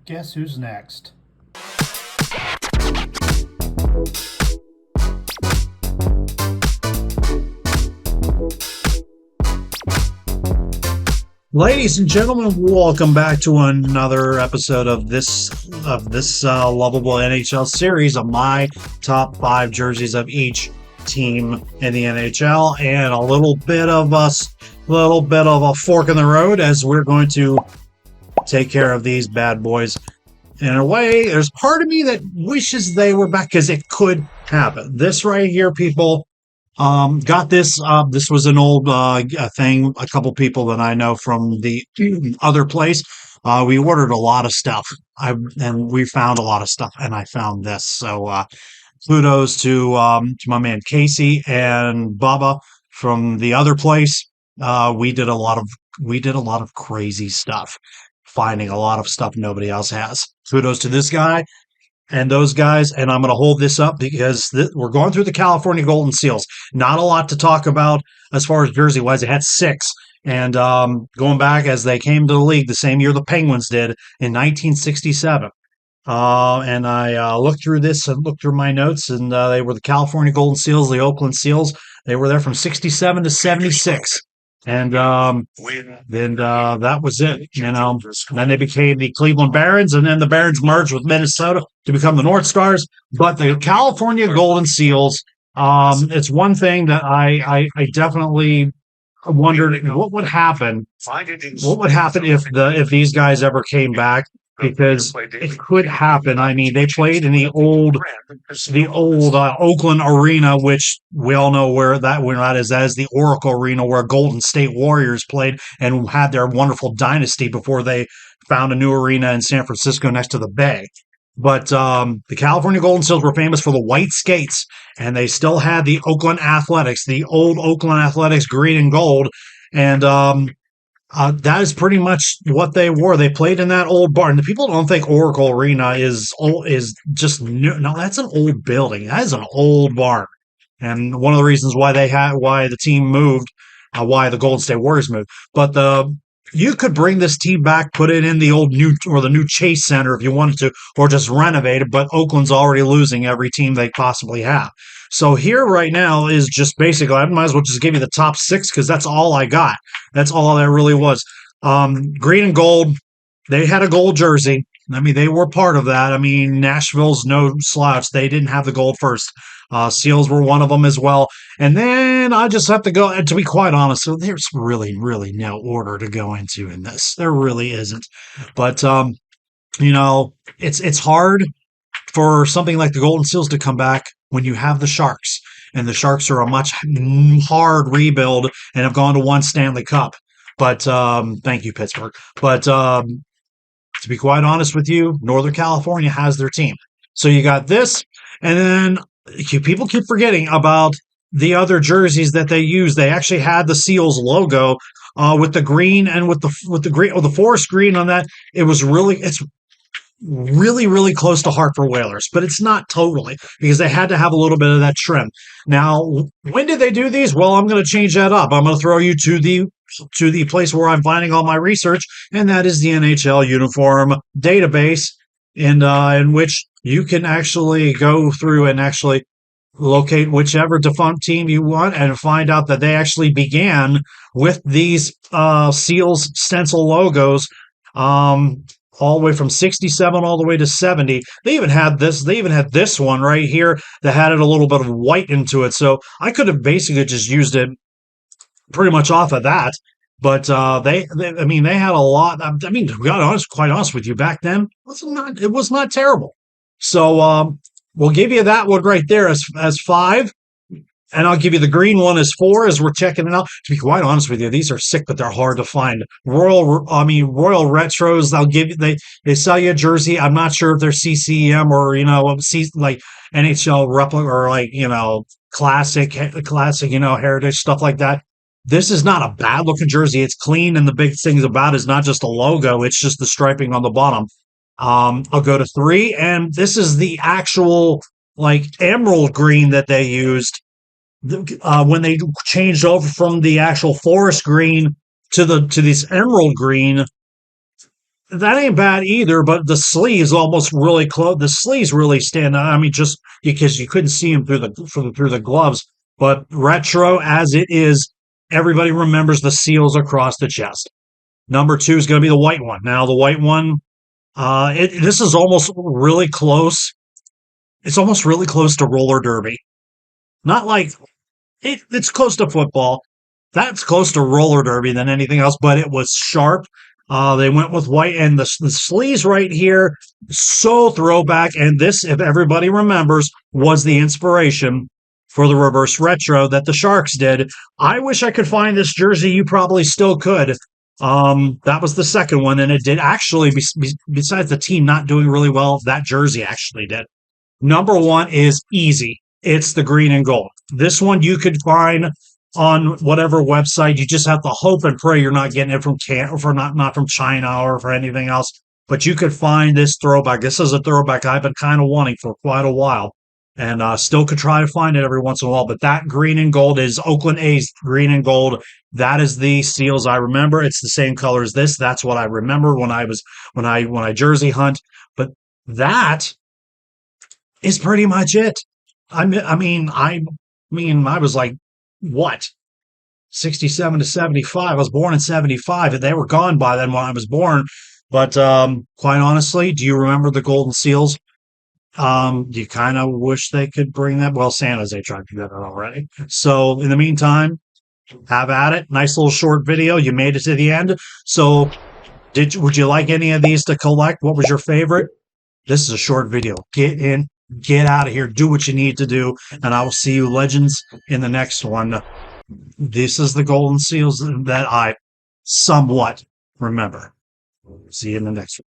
Guess who's next? Ladies and gentlemen, welcome back to another episode of this lovable NHL series of my top five jerseys of each team in the NHL, and a little bit of a fork in the road as we're going to take care of these bad boys. In a way, there's part of me that wishes they were back because it could happen. This right here, people, got this. This was an old thing. A couple people that I know from the other place. We ordered a lot of stuff. And we found a lot of stuff, and I found this. So kudos to my man Casey and Bubba from the other place. We did a lot of crazy stuff, finding a lot of stuff nobody else has. Kudos to this guy and those guys, and I'm going to hold this up because we're going through the California Golden Seals. Not a lot to talk about as far as jersey wise. They had six, and going back as they came to the league the same year the Penguins did in 1967. And I looked through this and looked through my notes, and they were the California Golden Seals, the Oakland Seals. They were there from 67 to 76. And then that was it, you know. Then they became the Cleveland Barons, and then the Barons merged with Minnesota to become the North Stars. But the California Golden Seals, it's one thing that I definitely wondered what would happen. What would happen if these guys ever came back? Because it could happen. I mean, they played in the old Oakland Arena, which we all know where that is. That is the Oracle Arena where Golden State Warriors played and had their wonderful dynasty before they found a new arena in San Francisco next to the Bay. But the California Golden Seals were famous for the white skates, and they still had the Oakland Athletics, the old Oakland Athletics, green and gold, and that is pretty much what they were. They played in that old barn. The people don't think Oracle Arena is just new. No, that's an old building. That is an old barn. And one of the reasons why the team moved, why the Golden State Warriors moved. But you could bring this team back, put it in the old the new Chase Center if you wanted to, or just renovate it. But Oakland's already losing every team they possibly have. So here right now is just basically, I might as well just give you the top six because that's all I got. That's all there really was. Green and gold, they had a gold jersey. I mean, they were part of that. I mean, Nashville's no slouch. They didn't have the gold first. Seals were one of them as well. And then I just have to go, and to be quite honest, so there's really, really no order to go into in this. There really isn't. But, it's hard for something like the Golden Seals to come back when you have the Sharks. And the Sharks are a much hard rebuild and have gone to one Stanley Cup. But thank you, Pittsburgh. But to be quite honest with you, Northern California has their team. So you got this, and then people keep forgetting about the other jerseys that they use. They actually had the Seals logo with the green and with the green or the forest green on that. It's really, really close to Hartford Whalers, but it's not totally because they had to have a little bit of that trim. Now, when did they do these? Well, I'm going to change that up. I'm going to throw you to the place where I'm finding all my research, and that is the NHL uniform database, in which you can actually go through and actually locate whichever defunct team you want and find out that they actually began with these Seals stencil logos. All the way from 67 all the way to 70. They even had this one right here that had it a little bit of white into it. So I could have basically just used it pretty much off of that. But they had a lot. I mean, to be quite honest with you, back then it was not terrible. So we'll give you that one right there as five. And I'll give you the green one as 4 as we're checking it out. To be quite honest with you, these are sick, but they're hard to find. Royal Retros, they sell you a jersey. I'm not sure if they're CCM or, like NHL replica or like, classic, heritage, stuff like that. This is not a bad looking jersey. It's clean. And the big things about it is not just a logo. It's just the striping on the bottom. I'll go to 3. And this is the actual like emerald green that they used. When they changed over from the actual forest green to this emerald green, That ain't bad either, but the sleeves almost really close. The sleeves really stand out. I mean, just because you couldn't see them through the gloves. But retro as it is, everybody remembers the seals across the chest. Number two is going to be the white one. Now, the white one, this is almost really close. It's almost really close to roller derby. Not like it's close to football. That's close to roller derby than anything else, but it was sharp. They went with white and the sleeves right here, so throwback. And this, if everybody remembers, was the inspiration for the reverse retro that the Sharks did. I wish I could find this jersey. You probably still could. That was the second one, and it did actually. Besides the team not doing really well, that jersey actually did. Number one is easy. It's the green and gold. This one you could find on whatever website. You just have to hope and pray you're not getting it from for not from China or for anything else. But you could find this throwback. This is a throwback I've been kind of wanting for quite a while, and still could try to find it every once in a while. But that green and gold is Oakland A's green and gold. That is the seals I remember. It's the same color as this. That's what I remember when I jersey hunt. But that is pretty much it. I was like, what? 67 to 75. I was born in 75, and they were gone by then when I was born. But quite honestly, do you remember the Golden Seals? Do you kind of wish they could bring that? Well, San Jose tried to do that already. So in the meantime, have at it. Nice little short video. You made it to the end. So would you like any of these to collect? What was your favorite? This is a short video. Get in, get out of here, do what you need to do, and I will see you, legends, in the next one. This is the Golden Seals that I somewhat remember. See you in the next one.